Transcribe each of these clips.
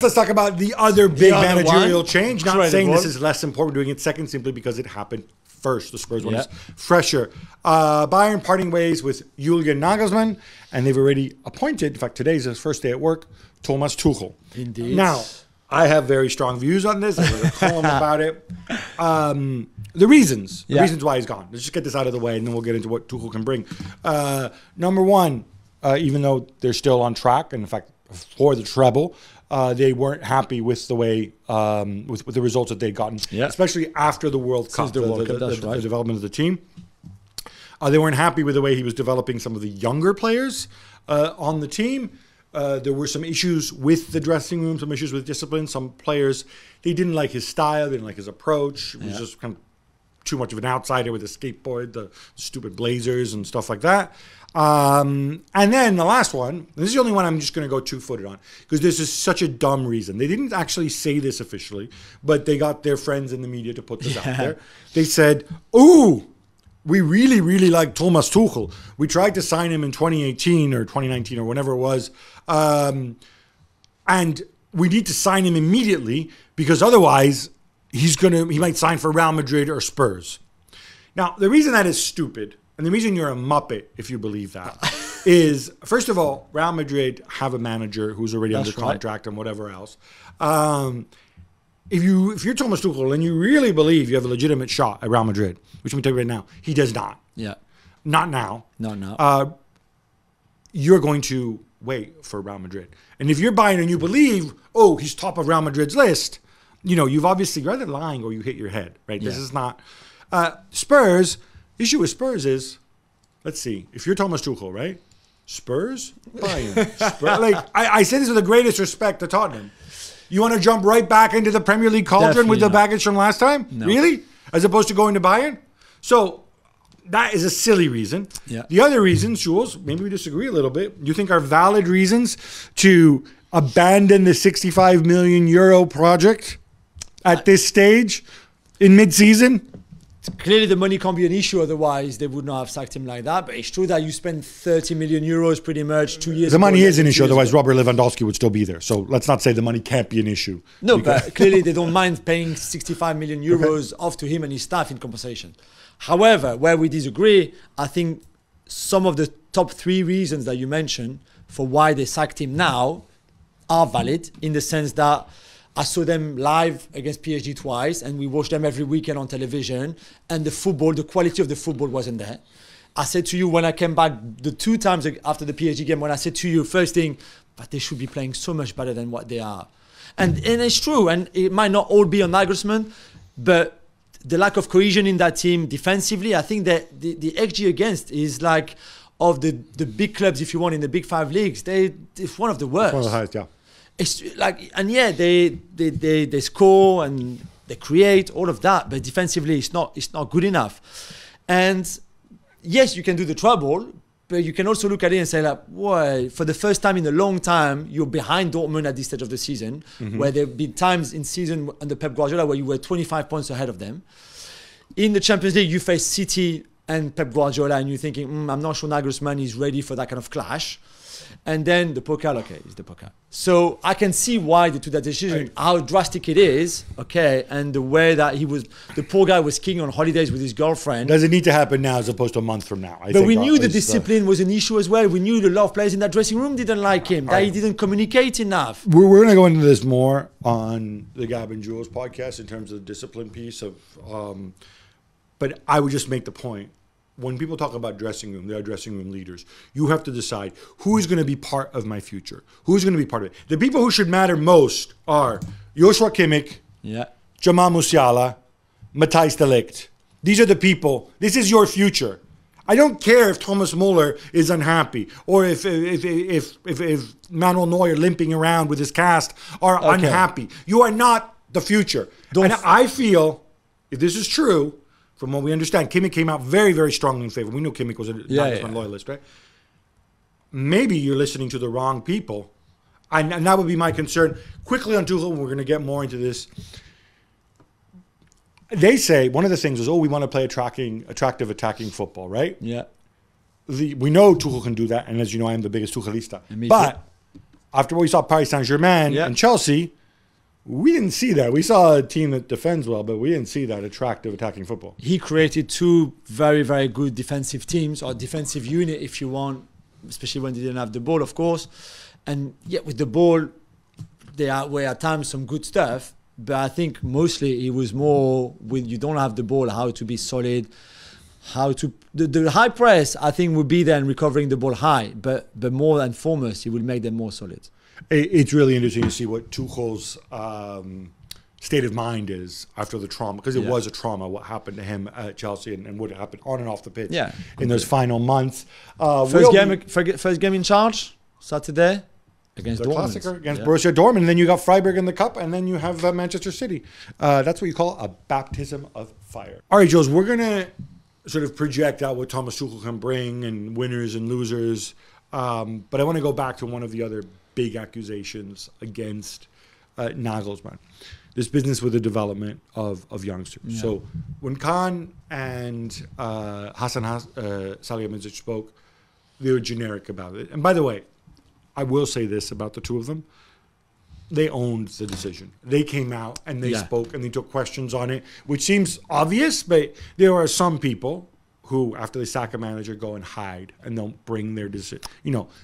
Let's talk about the other big managerial one. change. Not saying this is less important, doing it second simply because it happened first. The Spurs one is fresher. Bayern parting ways with Julian Nagelsmann, and they've already appointed, in fact, today's his first day at work, Thomas Tuchel. Indeed. Now, I have very strong views on this. I was a column about it. The reasons why he's gone. Let's just get this out of the way, and then we'll get into what Tuchel can bring. Number one, even though they're still on track, and in fact, for the treble, they weren't happy with the way, with the results that they'd gotten, especially after the World Cup, the development of the team. They weren't happy with the way he was developing some of the younger players on the team. There were some issues with the dressing room, some issues with discipline. Some players, they didn't like his style, they didn't like his approach. It was just kind of too much of an outsider with the skateboard, the stupid blazers and stuff like that. And then the last one, this is the only one I'm just going to go two-footed on, because this is such a dumb reason. They didn't actually say this officially, but they got their friends in the media to put this out there. They said, ooh, we really, really like Thomas Tuchel. We tried to sign him in 2018 or 2019 or whenever it was. And we need to sign him immediately because otherwise he might sign for Real Madrid or Spurs. Now, the reason that is stupid, and the reason you're a muppet, if you believe that, is, first of all, Real Madrid have a manager who's already under contract and whatever else. If you're Thomas Tuchel and you really believe you have a legitimate shot at Real Madrid, which let me tell you right now, he does not. Yeah. Not now. Not now. You're going to wait for Real Madrid. And if you're buying and you believe, oh, he's top of Real Madrid's list, you're either lying or you hit your head, right? This is not... Spurs... The issue with Spurs is, let's see, if you're Thomas Tuchel, right? Spurs? Bayern. I say this with the greatest respect to Tottenham. You want to jump right back into the Premier League cauldron with the baggage from last time? No. Really? As opposed to going to Bayern? So that is a silly reason. Yeah. The other reasons, Jules, maybe we disagree a little bit, you think are valid reasons to abandon the 65 million euro project at this stage in mid-season? Clearly, the money can't be an issue. Otherwise, they would not have sacked him like that. But it's true that you spend 30 million euros pretty much 2 years. The money is an issue. Otherwise, Robert Lewandowski would still be there. So let's not say the money can't be an issue. No, but clearly they don't mind paying 65 million euros off to him and his staff in compensation. However, where we disagree, I think some of the top 3 reasons that you mentioned for why they sacked him now are valid, in the sense that I saw them live against PSG twice, and we watched them every weekend on television. And the quality of the football wasn't there. I said to you when I came back the 2 times after the PSG game, when I said to you, first thing, but they should be playing so much better than what they are. And it's true, and it might not all be on Nagelsmann, but the lack of cohesion in that team defensively, I think that the XG against is like, of the big clubs, if you want, in the big 5 leagues, it's one of the worst. It's one of the highest, yeah. It's like, and yeah, they score and they create all of that, but defensively it's not good enough. And yes, you can do the trouble, but you can also look at it and say, like, well, for the first time in a long time, you're behind Dortmund at this stage of the season, where there have been times in season under Pep Guardiola where you were 25 points ahead of them. In the Champions League, you face City and Pep Guardiola, and you're thinking, I'm not sure Nagelsmann is ready for that kind of clash. And then the Pokal, okay, it's the Pokal. So I can see why they took that decision, how drastic it is, okay, and the way that the poor guy was skiing on holidays with his girlfriend. Does it need to happen now as opposed to a month from now? But we knew the discipline was an issue as well. We knew a lot of players in that dressing room didn't like him, that he didn't communicate enough. We're going to go into this more on the Gab and Juls podcast in terms of the discipline piece of, but I would just make the point. When people talk about dressing room, they are dressing room leaders. You have to decide who is going to be part of my future. Who's going to be part of it? The people who should matter most are Joshua Kimmich, Jamal Musiala, Matthijs de Ligt. These are the people. This is your future. I don't care if Thomas Muller is unhappy or if Manuel Neuer limping around with his cast are unhappy. You are not the future. And I feel, if this is true, from what we understand, Kimmich came out very, very strongly in favor. We knew Kimmich was a Nagelsmann loyalist, right? Maybe you're listening to the wrong people. And that would be my concern. Quickly on Tuchel, we're going to get more into this. They say, one of the things is, we want to play attractive attacking football, right? Yeah. We know Tuchel can do that. And as you know, I am the biggest Tuchelista. But after what we saw Paris Saint-Germain and Chelsea, we didn't see that. We saw a team that defends well, but we didn't see that attractive attacking football. He created two very, very good defensive teams, or defensive unit, if you want, especially when they didn't have the ball, of course. And yet with the ball, there were at times some good stuff. But I think mostly it was more when you don't have the ball, how to be solid, how to... The high press, I think, would be there and recovering the ball high. But more than foremost, it will make them more solid. It's really interesting to see what Tuchel's state of mind is after the trauma, because it was a trauma, what happened to him at Chelsea and what happened on and off the pitch in those final months. First game in charge, Saturday, against Dortmund. Against Borussia Dortmund. And then you got Freiburg in the Cup, and then you have Manchester City. That's what you call a baptism of fire. All right, Jules, we're going to sort of project out what Thomas Tuchel can bring and winners and losers. But I want to go back to one of the other big accusations against Nagelsmann, this business with the development of youngsters. Yeah. So when Khan and Hasan Salihamidzic spoke, they were generic about it. And by the way, I will say this about the two of them. They owned the decision. They came out and they spoke and they took questions on it, which seems obvious, but there are some people who, after they sack a manager, go and hide and don't bring their decision.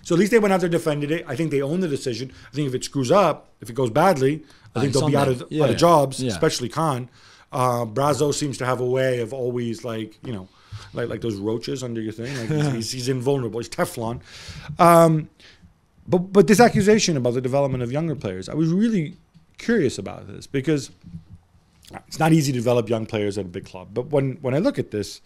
So at least they went out there, defended it. I think they own the decision. I think if it screws up, if it goes badly, I think they'll be out of jobs, especially Khan. Brazo seems to have a way of always like those roaches under your thing. Like he's invulnerable. He's Teflon. But this accusation about the development of younger players, I was really curious about this because it's not easy to develop young players at a big club. But when I look at this,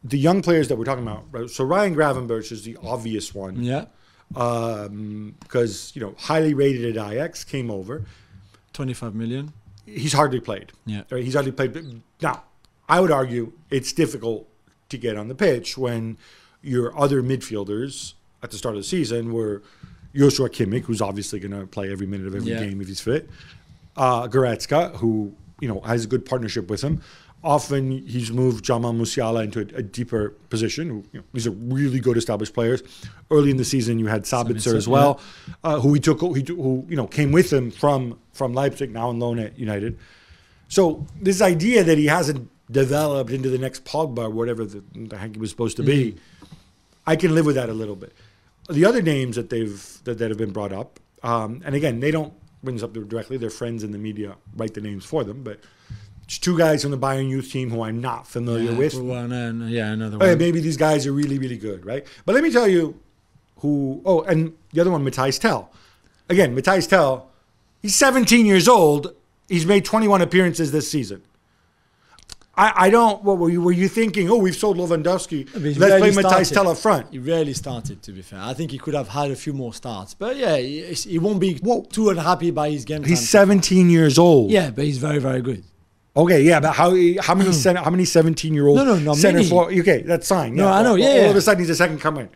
the young players that we're talking about, right? So Ryan Gravenberch is the obvious one. Yeah. Because, highly rated at Ajax, came over. 25 million. He's hardly played. Yeah. Right? He's hardly played. Now, I would argue it's difficult to get on the pitch when your other midfielders at the start of the season were Joshua Kimmich, who's obviously going to play every minute of every game if he's fit. Goretzka, who, has a good partnership with him. Often he's moved Jamal Musiala into a deeper position. These are really good established players. Early in the season, you had Sabitzer as well, who came with him from Leipzig, now on loan at United. So this idea that he hasn't developed into the next Pogba or whatever the heck he was supposed to be, I can live with that a little bit. The other names that have been brought up, and again, they don't bring this up directly. Their friends in the media write the names for them, but it's two guys from the Bayern youth team who I'm not familiar with. Another one. Maybe these guys are really, really good, right? But let me tell you who... Oh, and the other one, Matthijs Tel. Again, Matthijs Tel, he's 17 years old. He's made 21 appearances this season. I don't... What were you thinking? Oh, we've sold Lewandowski. Let's play Matthijs Tel up front. He rarely started, to be fair. I think he could have had a few more starts. But yeah, he won't be too unhappy by his game. He's 17 years old. Yeah, but he's very, very good. Okay, yeah, but how many 17-year-old center forward? Okay, that's fine. No, I know. All of a sudden, he's a second coming.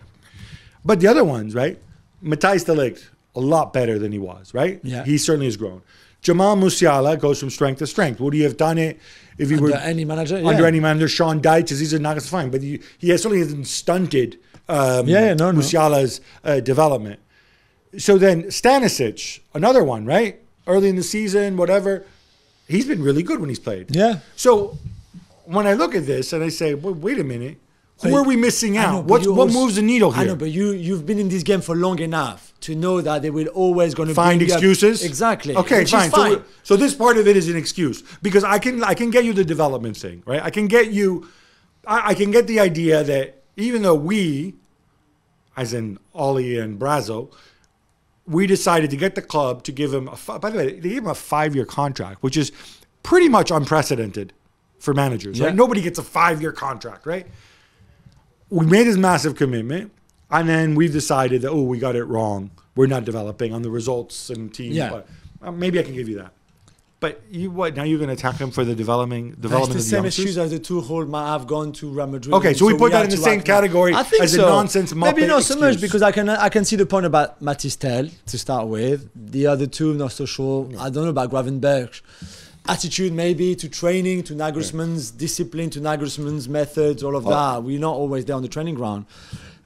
But the other ones, right? Matthijs de Ligt, a lot better than he was, right? Yeah, he certainly has grown. Jamal Musiala goes from strength to strength. Would he have done it if he were any manager? Under any manager? Sean Dyche, these are not fine, but he certainly hasn't stunted Musiala's development. So then Stanisic, another one, right? Early in the season, whatever. He's been really good when he's played. Yeah. So when I look at this and I say, well, wait a minute, who are we missing out? What moves the needle here? I know, but you've been in this game for long enough to know that they will always going to find excuses. Exactly. Okay, fine. So this part of it is an excuse because I can get you the development thing, right? I can get the idea that even though we, as in Ollie and Brazo, we decided to get the club to give him by the way, they gave him a 5-year contract, which is pretty much unprecedented for managers, right? Nobody gets a 5-year contract, right? We made this massive commitment, and then we've decided that, we got it wrong. We're not developing on the results and team. Yeah. But, maybe I can give you that. But now you're going to attack him for the development of the youngsters? It's the same issues as the Tuchel might have gone to Real Madrid. Okay, so we put that in the same category as a nonsense Muppet Maybe not so excuse. much because I can see the point about Matthijs Tel to start with. The other two, not so sure. Yeah. I don't know about Gravenberch. Attitude maybe to training, to Nagelsmann's discipline, to Nagelsmann's methods, all of that. We're not always there on the training ground.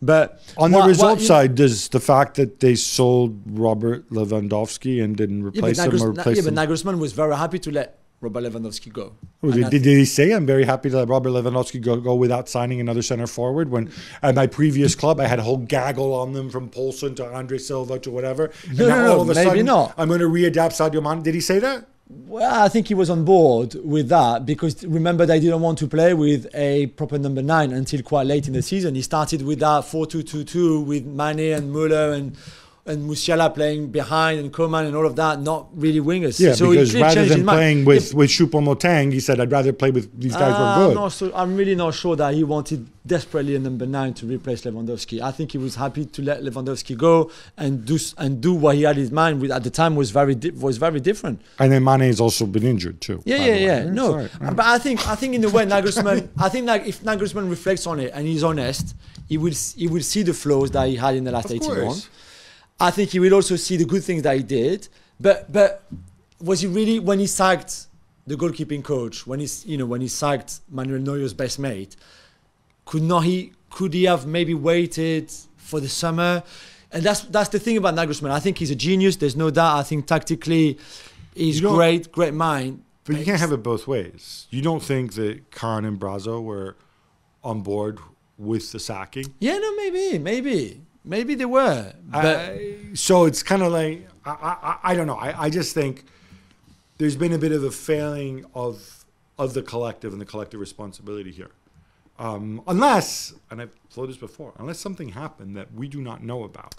But on the result side, does the fact that they sold Robert Lewandowski and didn't replace him or replace him? But Nagelsmann was very happy to let Robert Lewandowski go. Did he say, I'm very happy to let Robert Lewandowski go without signing another center forward? When at my previous club, I had a whole gaggle on them from Poulsen to Andre Silva to whatever. And now all of a sudden, I'm going to readapt Sadio Mane. Did he say that? Well, I think he was on board with that because remember they didn't want to play with a proper number 9 until quite late in the season. He started with that 4-2-2-2 with Mane and Müller and Musiala playing behind and Koeman and all of that, not really wingers. Yeah, so because rather than playing with Choupo-Moting, he said, I'd rather play with these guys who are good. I'm really not sure that he wanted desperately a number 9 to replace Lewandowski. I think he was happy to let Lewandowski go and do what he had in mind, which at the time was very different. And then Mane has also been injured too. Yeah. No, but I think in a way Nagelsmann, I think that if Nagelsmann reflects on it and he's honest, he will see the flaws that he had in the last 18 months. I think he will also see the good things that he did. But was he really, when he sacked the goalkeeping coach, when he sacked Manuel Neuer's best mate, could he have maybe waited for the summer? And that's the thing about Nagelsmann. I think he's a genius. There's no doubt. I think tactically he's great mind. But you can't have it both ways. You don't think that Kahn and Brazo were on board with the sacking? Yeah, no, maybe they were. But so it's kind of like, I don't know. I just think there's been a bit of a failing of the collective and the collective responsibility here. Unless, and I've told this before, unless something happened that we do not know about,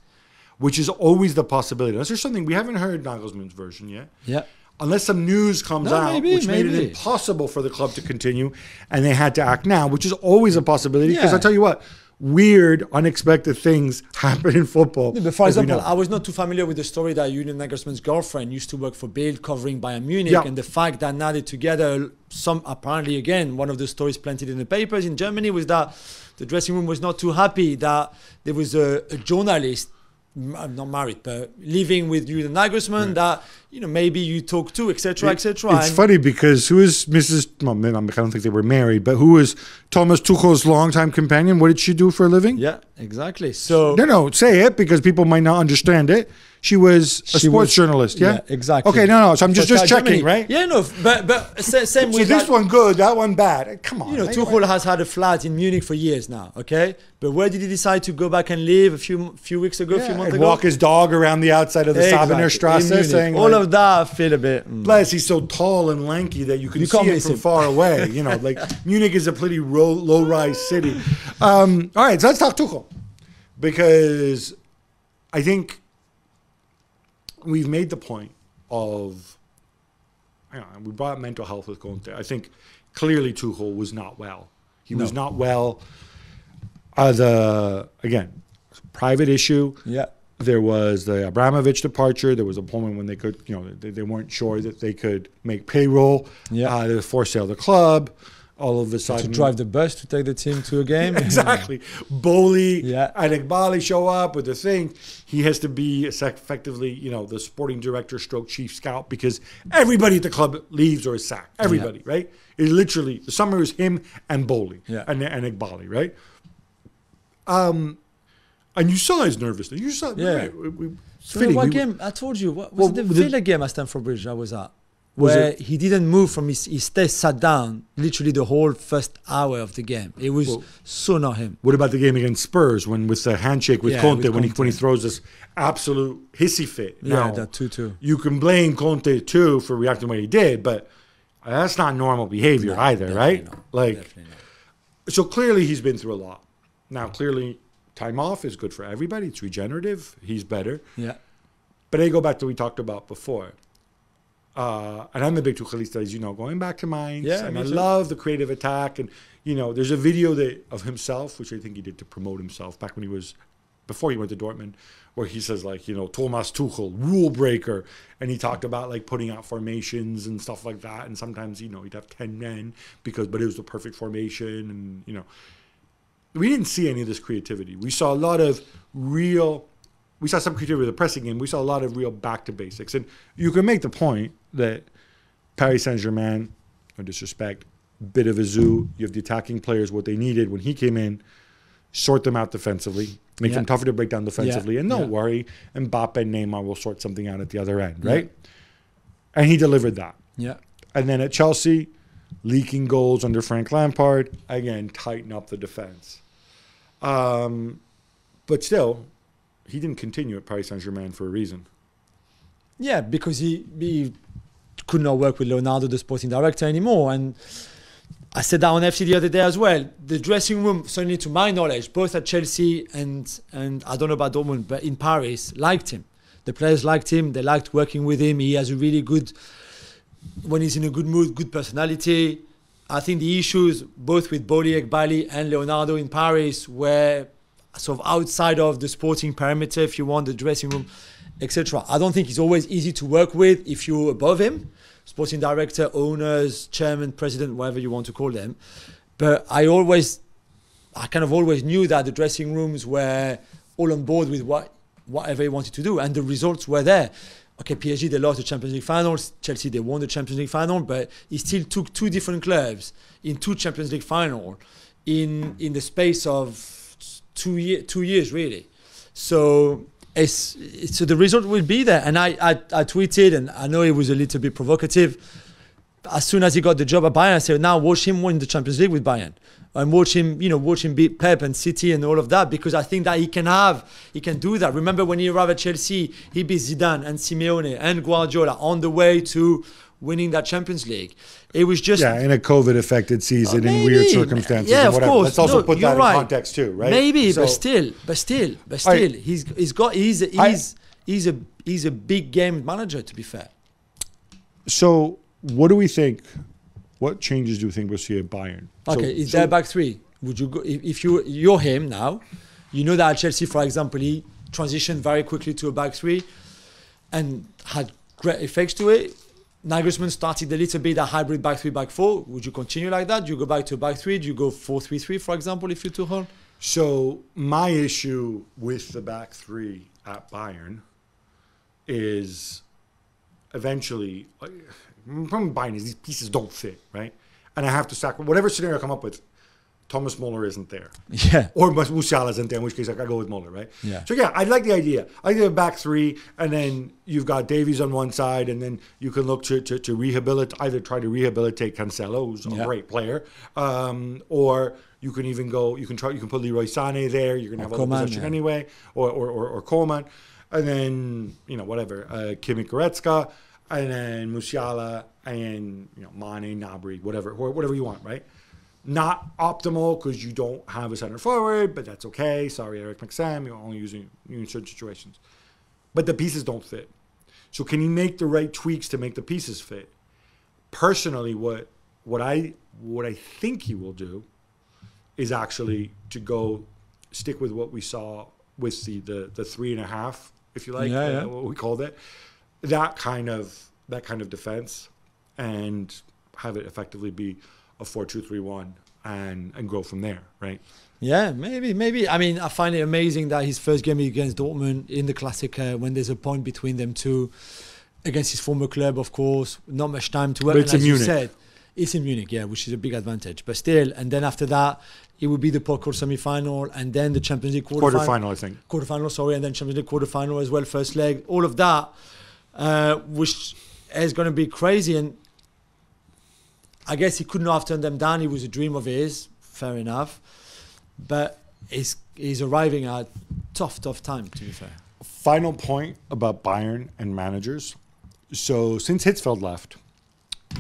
which is always the possibility. Unless there's something, we haven't heard Nagelsmann's version yet. Yeah. Unless some news comes out, which made it impossible for the club to continue, and they had to act now, which is always a possibility. Because I tell you what, weird, unexpected things happen in football. But for example, I was not too familiar with the story that Julian Nagelsmann's girlfriend used to work for Bild covering Bayern Munich, and the fact that now they're together, apparently again, one of the stories planted in the papers in Germany was that the dressing room was not too happy that there was a journalist, not married, but living with Julian Nagelsmann that, maybe you talk to, etc., etc. It's funny because who is Mrs. Well, I don't think they were married, but who was Thomas Tuchel's longtime companion? What did she do for a living? Yeah, exactly. So no, say it because people might not understand it. She was a sports journalist, yeah? Exactly. Okay, no. So I'm just checking, Germany. Right? Yeah, no, but same with this one good, that one bad. Come on. Tuchel has had a flat in Munich for years now, okay? But where did he decide to go back and live a few weeks ago, a few months ago? Walk his dog around the outside of the Sabener Strasse saying... All of that, I feel a bit... Plus, he's so tall and lanky that you can see him from far away. Like Munich is a pretty low-rise city. All right, so let's talk Tuchel. Because I think... we've made the point of, we brought up mental health with Conte. I think clearly Tuchel was not well. He was not well. Again, private issue. Yeah. There was the Abramovich departure. There was a moment when they could, they weren't sure that they could make payroll. Yeah. They forced sale the club. All of a sudden, to drive the bus to take the team to a game. Exactly. Bowley and Iqbali show up with the thing. He has to be effectively, the sporting director stroke chief scout because everybody at the club leaves or is sacked. Everybody, right? It literally, the summer is him and Bowley and Iqbali, right? And you saw his nervousness. You saw, what game? I told you, was it the Villa game at Stamford Bridge I was at? Where he didn't move from his sat down literally the whole first hour of the game. It was so not him. What about the game against Spurs with the handshake with Conte when he throws this absolute hissy fit? Now, that 2-2. You can blame Conte too for reacting the way he did, but that's not normal behavior either, right? So clearly he's been through a lot. Now clearly time off is good for everybody. It's regenerative. He's better. Yeah. But I go back to what we talked about before. And I'm a big Tuchelista, as you know, going back to Mainz. And I love the creative attack. And, there's a video of himself, which I think he did to promote himself back when before he went to Dortmund, where he says, Thomas Tuchel, rule breaker. And he talked about, putting out formations and stuff like that. And sometimes, he'd have 10 men, but it was the perfect formation. And, we didn't see any of this creativity. We saw a lot of we saw some creativity with the pressing game. We saw a lot of real back to basics. And you can make the point that Paris Saint-Germain, no disrespect, bit of a zoo. You have the attacking players, what they needed when he came in. sort them out defensively, make them tougher to break down defensively, and don't worry, Mbappe and Neymar will sort something out at the other end, right? And he delivered that. Yeah. And then at Chelsea, leaking goals under Frank Lampard, again, tighten up the defense. But still, he didn't continue at Paris Saint-Germain for a reason. Yeah, because he could not work with Leonardo, the sporting director, anymore. And I said that on FC the other day as well. The dressing room, certainly to my knowledge, both at Chelsea and I don't know about Dortmund, but in Paris, liked him. The players liked him. They liked working with him. He has a really good, when he's in a good mood, good personality. I think the issues, both with Boli Ekbali and Leonardo in Paris, were sort of outside of the sporting perimeter, if you want, the dressing room, etc. I don't think it's always easy to work with if you're above him. Sporting director, owners, chairman, president, whatever you want to call them. But I kind of always knew that the dressing rooms were all on board with whatever he wanted to do, and the results were there. Okay, PSG, they lost the Champions League finals. Chelsea, they won the Champions League final, but he still took two different clubs in two Champions League finals in the space of 2 years, really. So so the result will be there. And I tweeted, and I know it was a little bit provocative. As soon as he got the job at Bayern, I said, now watch him win the Champions League with Bayern. And watch him beat Pep and City and all of that, because I think that he can do that. Remember when he arrived at Chelsea, he beat Zidane and Simeone and Guardiola on the way to winning that Champions League. It was just in a COVID-affected season in weird circumstances. Yeah, and whatever. of course. Let's also put that in context too, right? Maybe, so, but still, he's a big game manager, to be fair. So what do we think? What changes do you think we'll see at Bayern? Okay, is there back three? Would you go if you're him now? You know that at Chelsea, for example, he transitioned very quickly to a back three and had great effects to it. Nagelsmann started a little bit a hybrid back three, back four. Would you continue like that? Do you go back to a back three? Do you go 4-3-3, for example, if you're Tuchel? So my issue with the back three at Bayern is eventually, the problem with Bayern is these pieces don't fit, right? And I have to sacrifice whatever scenario I come up with. Thomas Muller isn't there. Yeah. Or Musiala isn't there, in which case I go with Muller, right? Yeah. So yeah, I like the idea. I like the back three, and then you've got Davies on one side, and then you can look to rehabilitate, either try to rehabilitate Cancelo, who's a great player, or you can even go, you can put Leroy Sané there, you're going to have a possession anyway, or Coman, and then, whatever, Kimmich Goretzka, and then Musiala, and, Mane, Gnabry, whatever you want, right? Not optimal because you don't have a center forward, but that's okay. Sorry, Eric McSam, you're only using you in certain situations. But the pieces don't fit. So can you make the right tweaks to make the pieces fit? Personally, what I think he will do is actually to go stick with what we saw with the 3.5, if you like, what we called it, that kind of defense, and have it effectively be a 4-2-3-1 and go from there, right? Yeah, maybe. I mean, I find it amazing that his first game against Dortmund in the Klassiker, when there's a point between them two, against his former club, of course, not much time to work. But it's in Munich. Said, it's in Munich, yeah, which is a big advantage. But still, and then after that, it would be the Pokal semi-final, and then the Champions League quarterfinal, I think. Quarterfinal, sorry, and then Champions League quarterfinal as well, first leg. All of that, which is going to be crazy. And I guess he could not have turned them down. It was a dream of his, fair enough. But he's arriving at tough time, to be fair. Final point about Bayern and managers. So since Hitzfeld left,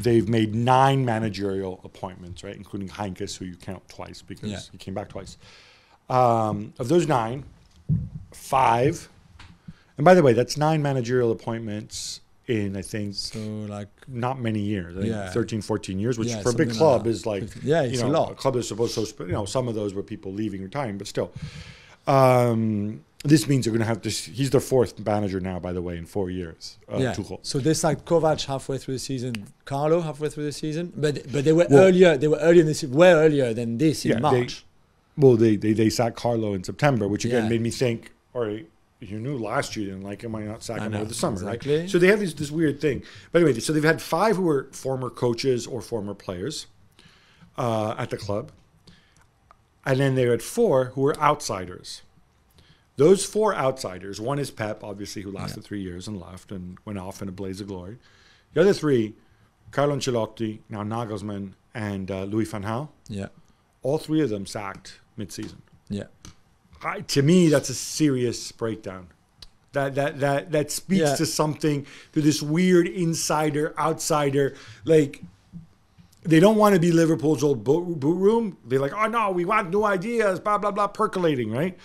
they've made 9 managerial appointments, right? Including Heinkes, who you count twice because he came back twice. Of those 9, 5, and by the way, that's 9 managerial appointments in, I think, not many years, I think 13, 14 years, which for a big club is like, it's a lot. A club is supposed to, some of those were people leaving, retiring, but still. This means they're going to have this. He's their 4th manager now, by the way, in 4 years. Tuchel. So they sacked Kovac halfway through the season, Carlo halfway through the season, but they were earlier. They were earlier in the way earlier than this in March. They sacked Carlo in September, which again made me think, all right, you knew last year you didn't like him, why not sack him over the summer, exactly. Right? So they have this weird thing. But anyway, so they've had 5 who were former coaches or former players at the club. And then they had 4 who were outsiders. Those 4 outsiders, one is Pep, obviously, who lasted 3 years and left and went off in a blaze of glory. The other 3, Carlo Ancelotti, now Nagelsmann, and Louis van Gaal. Yeah. All 3 of them sacked mid-season. Yeah. To me, that's a serious breakdown. That speaks to something, to this weird insider, outsider. Like, they don't want to be Liverpool's old boot room. They're like, oh, no, we want new ideas, blah, blah, blah, percolating, right?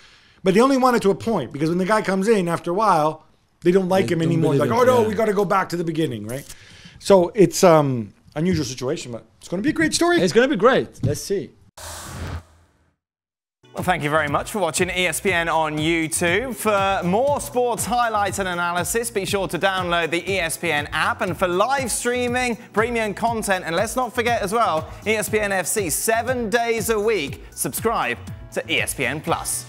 But they only want it to a point, because when the guy comes in, after a while, they don't like him anymore. Like, oh, no, we got to go back to the beginning, right? So it's unusual situation, but it's going to be a great story. It's going to be great. Let's see. Well, thank you very much for watching ESPN on YouTube. For more sports highlights and analysis, be sure to download the ESPN app. And for live streaming, premium content, and let's not forget as well, ESPN FC 7 days a week. Subscribe to ESPN Plus.